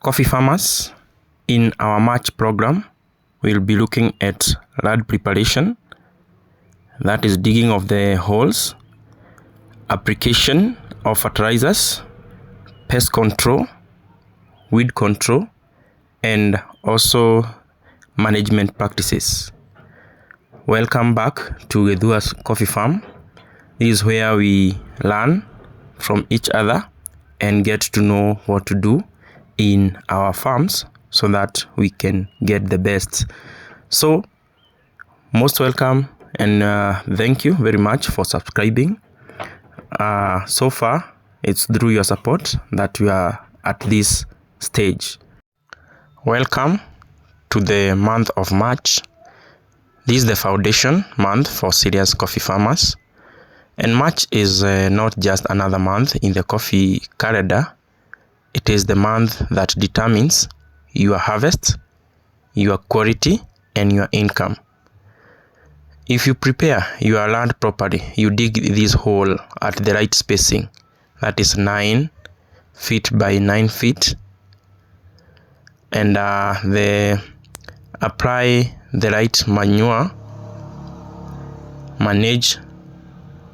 Coffee farmers, in our March program, we'll be looking at land preparation, that is digging of the holes, application of fertilizers, pest control, weed control, and also management practices. Welcome back to Githua's Coffee Farm. This is where we learn from each other and get to know what to do in our farms so that we can get the best. So, most welcome and thank you very much for subscribing. So far, it's through your support that we are at this stage. Welcome to the month of March. This is the foundation month for serious coffee farmers. And March is not just another month in the coffee calendar. It is the month that determines your harvest, your quality, and your income. If you prepare your land properly, you dig this hole at the right spacing, that is 9 feet by 9 feet, and apply the right manure, manage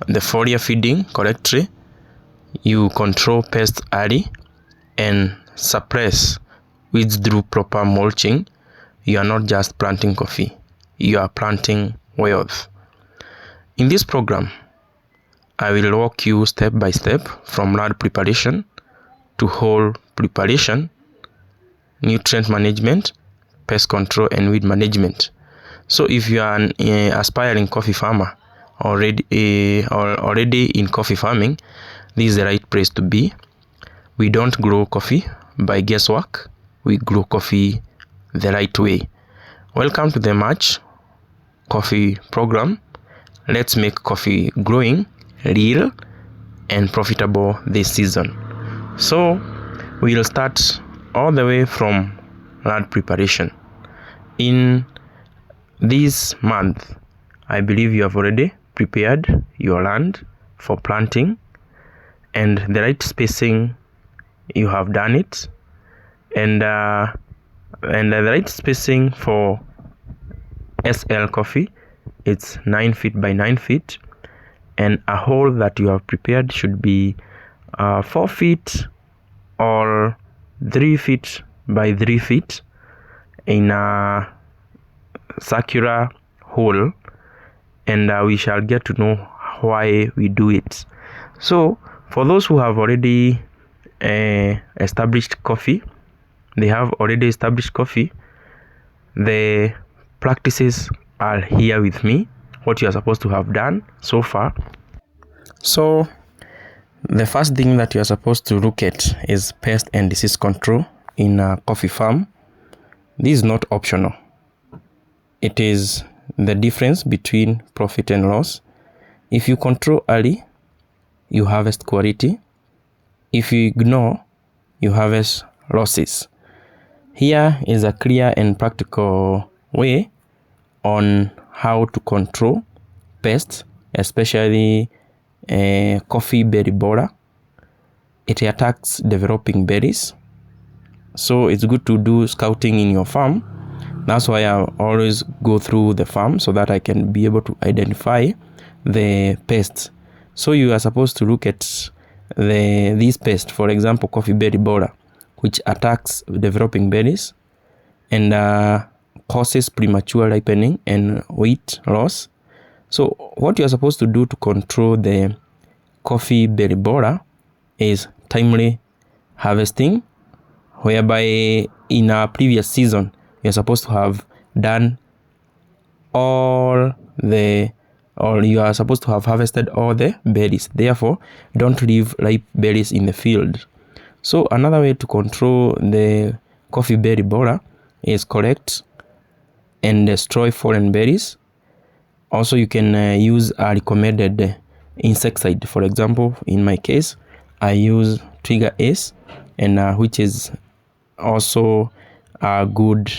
the foliar feeding correctly, you control pests early, and suppress weeds through proper mulching. You are not just planting coffee, you are planting wealth. In this program, I will walk you step by step from land preparation to hole preparation, nutrient management, pest control, and weed management. So if you are an aspiring coffee farmer already in coffee farming, this is the right place to be. We don't grow coffee by guesswork, we grow coffee the right way. Welcome to the March Coffee program. Let's make coffee growing real and profitable this season. So we'll start all the way from land preparation. In this month, I believe you have already prepared your land for planting, and the right spacing you have done it, and the right spacing for SL coffee, it's 9 feet by 9 feet, and a hole that you have prepared should be 4 feet or 3 feet by 3 feet in a circular hole, and we shall get to know why we do it. So for those who have already established coffee, the practices are here with me, what you are supposed to have done so far. So the first thing that you are supposed to look at is pest and disease control in a coffee farm. This is not optional. It is the difference between profit and loss. If you control early, you harvest quality. If you ignore, you harvest losses. Here is a clear and practical way on how to control pests, especially coffee berry borer. It attacks developing berries, so it's good to do scouting in your farm. That's why I always go through the farm so that I can be able to identify the pests. So you are supposed to look at these pests, for example, coffee berry borer, which attacks developing berries and causes premature ripening and weight loss. So what you are supposed to do to control the coffee berry borer is timely harvesting, whereby in a previous season you are supposed to have done you are supposed to have harvested all the berries. Therefore, don't leave ripe berries in the field. So another way to control the coffee berry borer is collect and destroy fallen berries. Also, you can use a recommended insecticide. For example, in my case, I use Trigger Ace, and which is also a good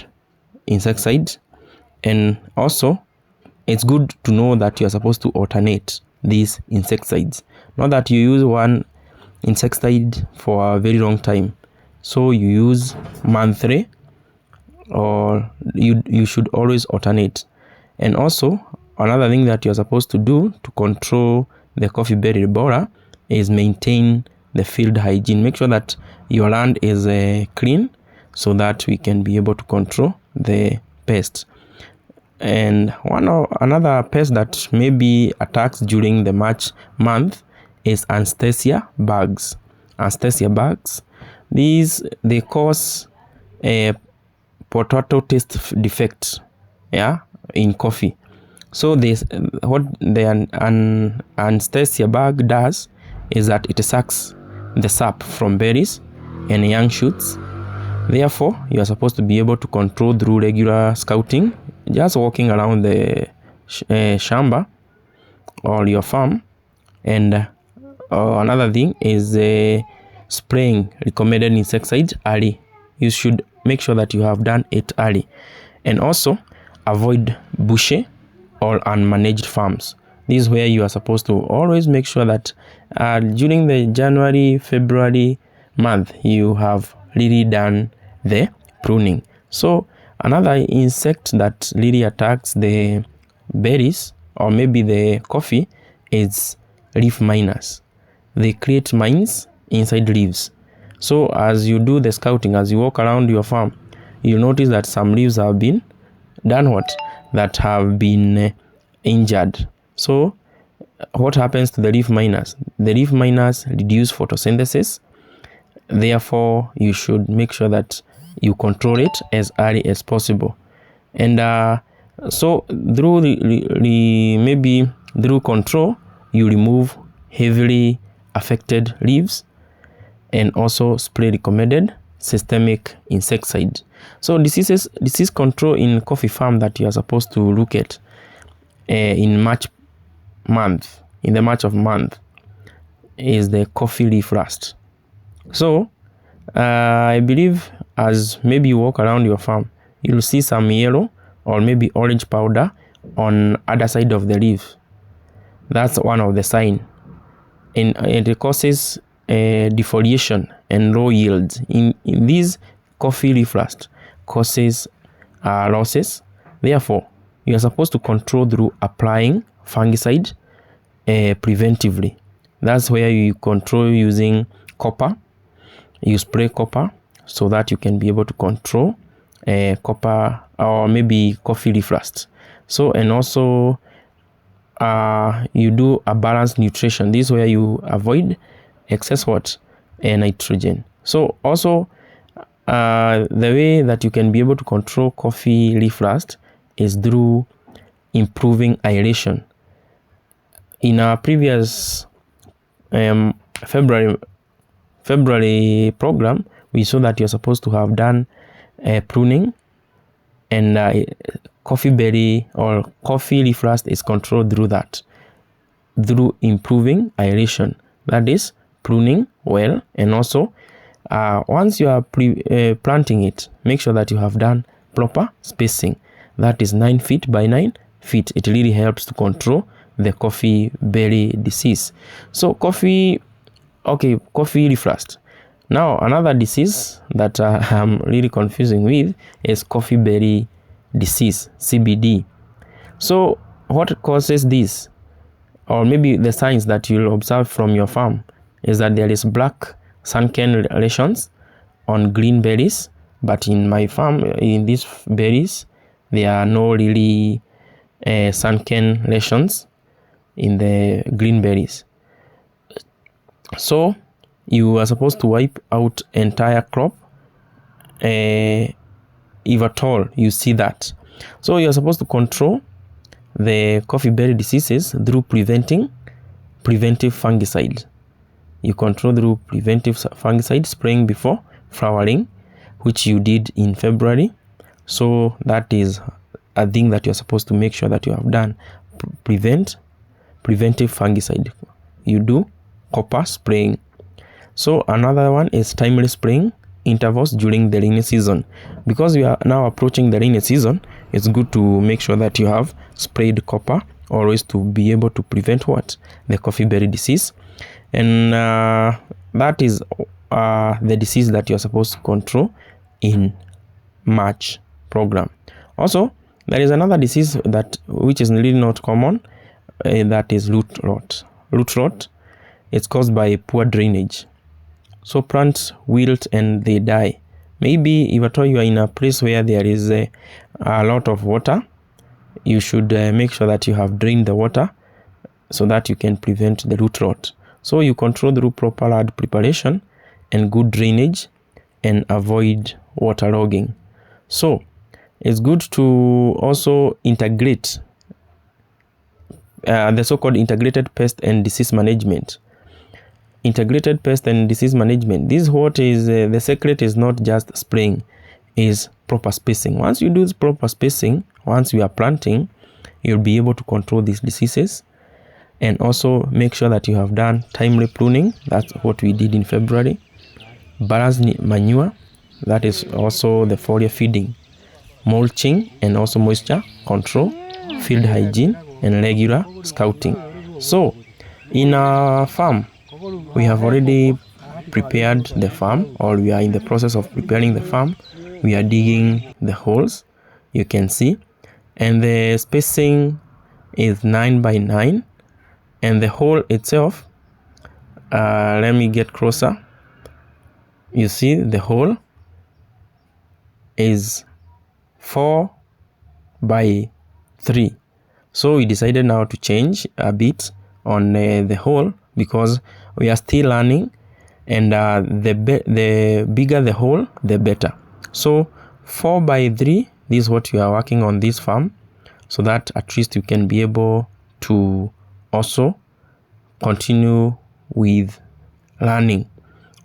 insecticide. And also, it's good to know that you are supposed to alternate these insecticides. Not that you use one insecticide for a very long time. so you use monthly, or you should always alternate. And also another thing that you're supposed to do to control the coffee berry borer is maintain the field hygiene. Make sure that your land is clean, so that we can be able to control the pest. And another pest that maybe attacks during the March month is Anesthesia bugs. Anesthesia bugs, they cause a potato taste defect, in coffee. So this, what the Anesthesia bug does is that it sucks the sap from berries and young shoots. Therefore, you are supposed to be able to control through regular scouting, just walking around the shamba or your farm. And another thing is spraying recommended insecticides early. You should make sure that you have done it early. And also avoid bushy or unmanaged farms. This is where you are supposed to always make sure that during the January, February month, you have really done the pruning. So another insect that really attacks the berries or maybe the coffee is leaf miners. They create mines inside leaves. So as you do the scouting, as you walk around your farm, you'll notice that some leaves have been that have been injured. So what happens to the leaf miners? The leaf miners reduce photosynthesis. Therefore, you should make sure that you control it as early as possible. And so through maybe through control, you remove heavily affected leaves and also spray recommended systemic insecticide. So disease control in coffee farm that you are supposed to look at in the March month is the coffee leaf rust. So I believe as maybe you walk around your farm, you'll see some yellow or maybe orange powder on other side of the leaf. That's one of the sign, and it causes defoliation and low yields. In these, coffee leaf rust causes losses. Therefore, you are supposed to control through applying fungicide preventively. That's where you control using copper. You spray copper so that you can be able to control copper or maybe coffee leaf rust. So, and also you do a balanced nutrition. This is where you avoid excess nitrogen. So also the way that you can be able to control coffee leaf rust is through improving aeration. In our previous February program, we saw that you're supposed to have done pruning, and coffee berry or coffee leaf rust is controlled through improving aeration. That is pruning well, and also once you are planting it, make sure that you have done proper spacing. That is 9 feet by 9 feet. It really helps to control the coffee berry disease. So coffee leaf rust. Now another disease that I'm really confusing with is coffee berry disease, CBD. So what causes this, or maybe the signs that you'll observe from your farm, is that there is black sunken lesions on green berries, but in my farm, in these berries, there are no really sunken lesions in the green berries. So you are supposed to wipe out entire crop if at all you see that. So you are supposed to control the coffee berry diseases through preventive fungicide. You control through preventive fungicide spraying before flowering, which you did in February. So that is a thing that you're supposed to make sure that you have done. Preventive fungicide. You do copper spraying. So another one is timely spraying intervals during the rainy season. Because we are now approaching the rainy season, it's good to make sure that you have sprayed copper always to be able to prevent the coffee berry disease. And that is the disease that you're supposed to control in March program. Also, there is another disease which is really not common, that is root rot. Root rot is caused by poor drainage. So plants wilt and they die. Maybe if at all you are in a place where there is a lot of water, you should make sure that you have drained the water so that you can prevent the root rot. So you control through proper land preparation and good drainage and avoid waterlogging. So it's good to also integrate the so-called integrated pest and disease management. Integrated pest and disease management. This is what is the secret is not just spraying, is proper spacing. Once you do proper spacing, once you are planting, you'll be able to control these diseases, and also make sure that you have done timely pruning. That's what we did in February. Balanced manure, that is also the foliar feeding, mulching and also moisture control, field hygiene and regular scouting. So in our farm, we have already prepared the farm, or we are in the process of preparing the farm. We are digging the holes, you can see, and the spacing is 9 by 9, and the hole itself, let me get closer. You see the hole is 4 by 3. So we decided now to change a bit on the hole, because we are still learning, and the bigger the hole, the better. So 4 by 3, this is what you are working on this farm, so that at least you can be able to also continue with learning,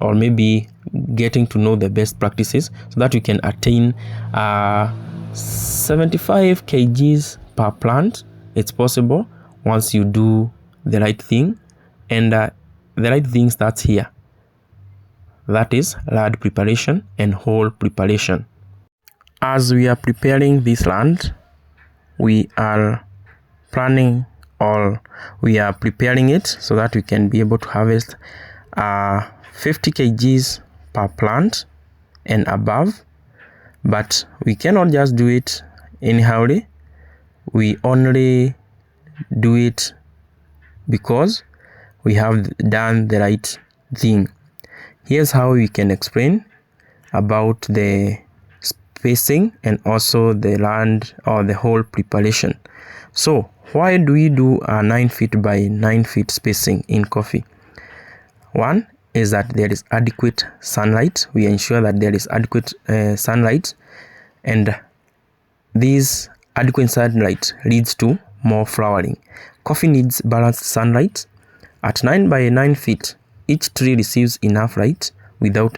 or maybe getting to know the best practices, so that you can attain 75 kgs per plant. It's possible once you do the right thing, and the right thing starts here. That is land preparation and hole preparation. As we are preparing this land, we are planning, or we are preparing it so that we can be able to harvest 50 kgs per plant and above. But we cannot just do it anyhow. We only do it because we have done the right thing. Here's how we can explain about the spacing and also the land or the hole preparation. So why do we do a 9 feet by 9 feet spacing in coffee? One is that there is adequate sunlight. We ensure that there is adequate sunlight, and this adequate sunlight leads to more flowering. Coffee needs balanced sunlight. At 9 by 9 feet, each tree receives enough light without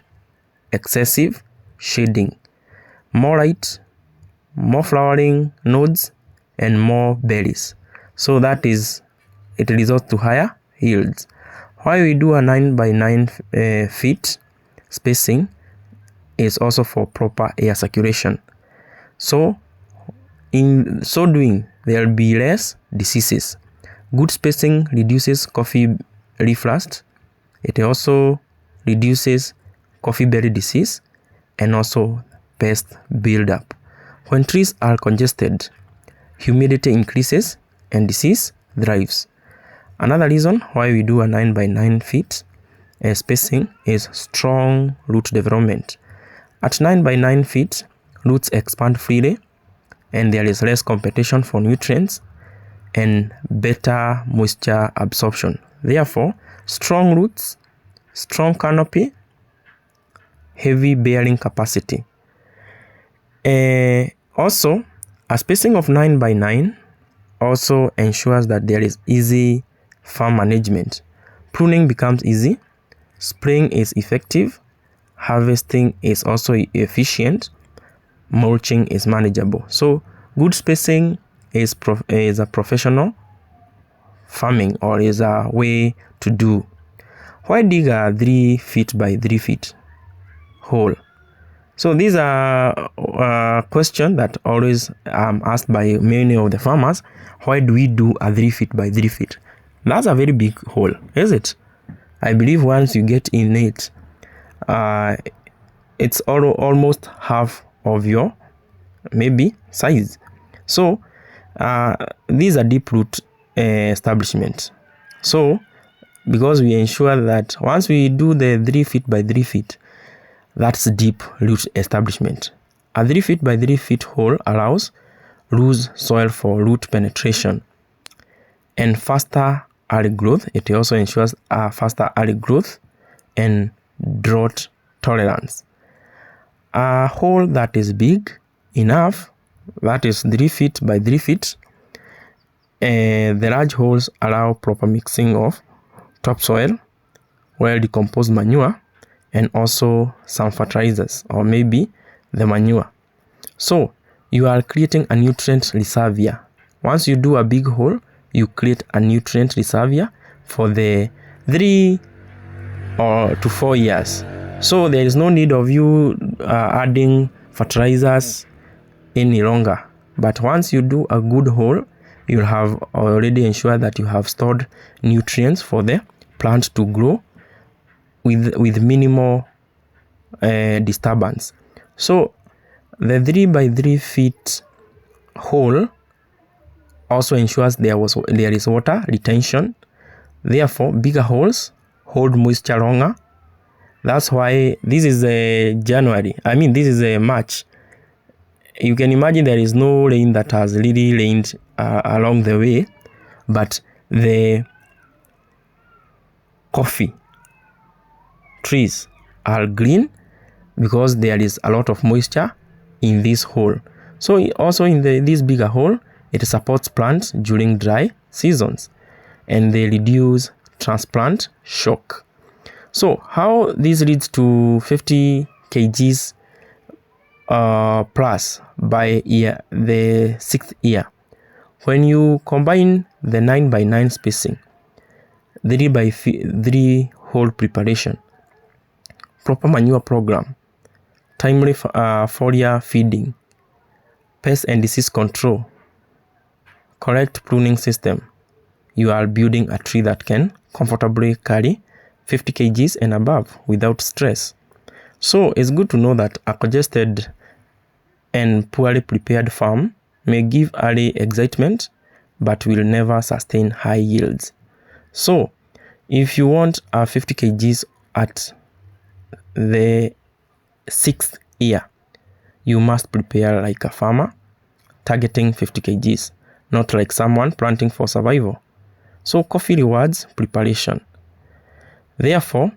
excessive shading. More light, more flowering nodes, and more berries. So that is, it results to higher yields. Why we do a 9 by 9 feet spacing is also for proper air circulation. So in so doing, there will be less diseases. Good spacing reduces coffee leaf rust. It also reduces coffee berry disease and also pest buildup. When trees are congested, humidity increases and disease thrives. Another reason why we do a 9 by 9 feet spacing is strong root development. At 9 by 9 feet, roots expand freely, and there is less competition for nutrients and better moisture absorption. Therefore, strong roots, strong canopy, heavy bearing capacity. Also, a spacing of 9 by 9 also ensures that there is easy farm management. Pruning becomes easy, spraying is effective, harvesting is also efficient, mulching is manageable. So good spacing is a professional farming, or is a way to do. Why dig a 3 feet by 3 feet hole? So these are a question that always asked by many of the farmers. Why do we do a 3 feet by 3 feet? That's a very big hole, is it? I believe once you get in it, it's almost half of your maybe size. So these are deep root establishment. So because we ensure that once we do the 3 feet by 3 feet, that's deep root establishment. A 3 feet by 3 feet hole allows loose soil for root penetration and faster early growth. It also ensures a faster early growth and drought tolerance. A hole that is big enough, that is 3 feet by 3 feet, the large holes allow proper mixing of topsoil, well decomposed manure, and also some fertilizers or maybe the manure. So you are creating a nutrient reservoir. Once you do a big hole, you create a nutrient reservoir for the 3 to 4 years. So there is no need of you adding fertilizers any longer. But once you do a good hole, you'll have already ensured that you have stored nutrients for the plant to grow with minimal disturbance. So the 3 by 3 feet hole also ensures there is water retention. Therefore, bigger holes hold moisture longer. That's why this is a this is a March. You can imagine there is no rain that has really rained along the way, but the coffee trees are green because there is a lot of moisture in this hole. So also in this bigger hole, it supports plants during dry seasons and they reduce transplant shock. So how this leads to 50 kgs plus by the 6th year. When you combine the 9 by 9 spacing, 3 by 3 hole preparation, proper manure program, timely foliar feeding, pest and disease control, correct pruning system, you are building a tree that can comfortably carry 50 kgs and above without stress. So it's good to know that a congested and poorly prepared farm may give early excitement but will never sustain high yields. So if you want a 50 kgs at the 6th year, you must prepare like a farmer targeting 50 kgs, not like someone planting for survival. So coffee rewards preparation. Therefore,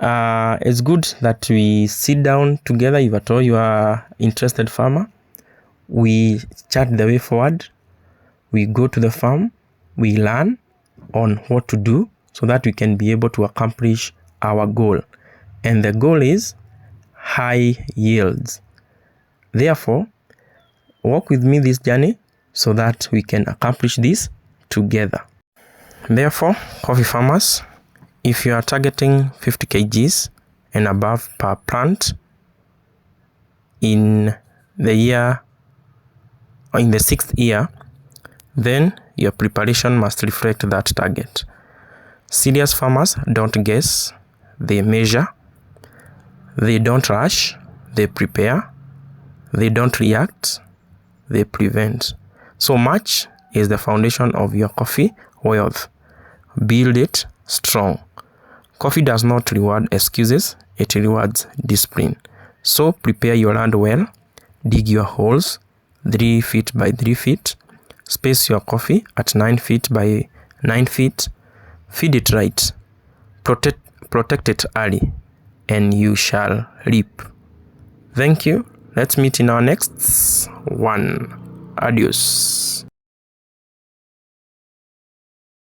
it's good that we sit down together. If at all you are interested farmer, we chart the way forward. We go to the farm, we learn on what to do so that we can be able to accomplish our goal. And the goal is high yields. Therefore, walk with me this journey so that we can accomplish this together. Therefore, coffee farmers, if you are targeting 50 kgs and above per plant in the year or in the 6th year, then your preparation must reflect that target. Serious farmers don't guess, they measure, they don't rush, they prepare, they don't react, they prevent. So much is the foundation of your coffee wealth. Build it strong. Coffee does not reward excuses, it rewards discipline. So prepare your land well, dig your holes 3 feet by 3 feet, space your coffee at 9 feet by 9 feet, feed it right, protect it early, and you shall reap. Thank you. Let's meet in our next one. Adios.